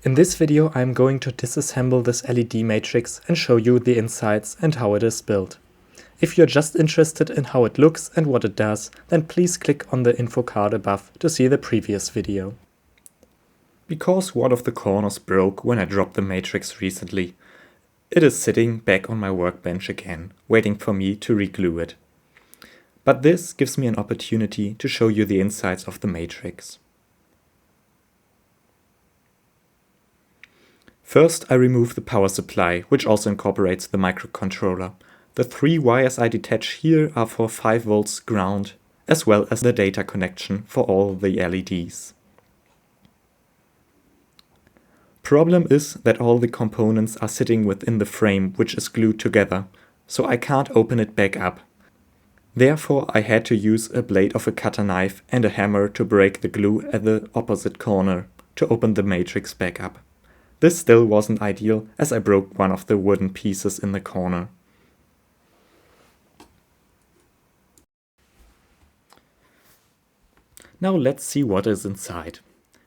In this video I'm going to disassemble this LED matrix and show you the insides and how it is built. If you're just interested in how it looks and what it does, then please click on the info card above to see the previous video. Because one of the corners broke when I dropped the matrix recently, it is sitting back on my workbench again, waiting for me to re-glue it. But this gives me an opportunity to show you the insides of the matrix. First, I remove the power supply, which also incorporates the microcontroller. The 3 wires I detach here are for 5 volts ground, as well as the data connection for all the LEDs. Problem is that all the components are sitting within the frame, which is glued together, so I can't open it back up. Therefore, I had to use a blade of a cutter knife and a hammer to break the glue at the opposite corner to open the matrix back up. This still wasn't ideal, as I broke one of the wooden pieces in the corner. Now let's see what is inside.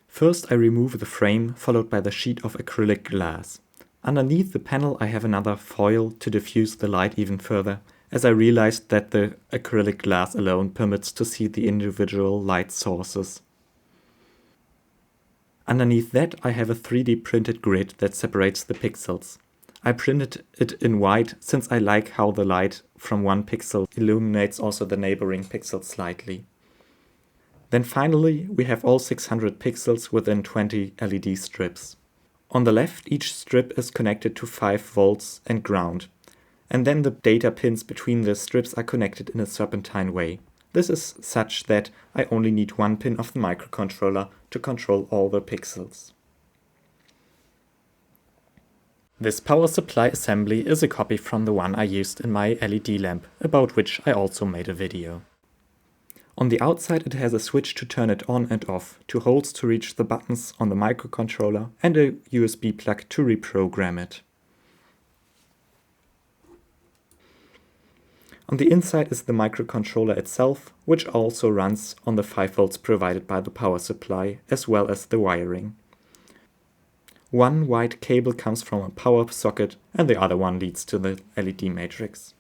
First I remove the frame, followed by the sheet of acrylic glass. Underneath the panel I have another foil to diffuse the light even further, as I realized that the acrylic glass alone permits to see the individual light sources. Underneath that I have a 3D printed grid that separates the pixels. I printed it in white since I like how the light from one pixel illuminates also the neighboring pixel slightly. Then finally we have all 600 pixels within 20 LED strips. On the left each strip is connected to 5 volts and ground, and then the data pins between the strips are connected in a serpentine way. This is such that I only need one pin of the microcontroller to control all the pixels. This power supply assembly is a copy from the one I used in my LED lamp, about which I also made a video. On the outside it has a switch to turn it on and off, 2 holes to reach the buttons on the microcontroller, and a USB plug to reprogram it. On the inside is the microcontroller itself, which also runs on the 5 volts provided by the power supply, as well as the wiring. One white cable comes from a power socket and the other one leads to the LED matrix.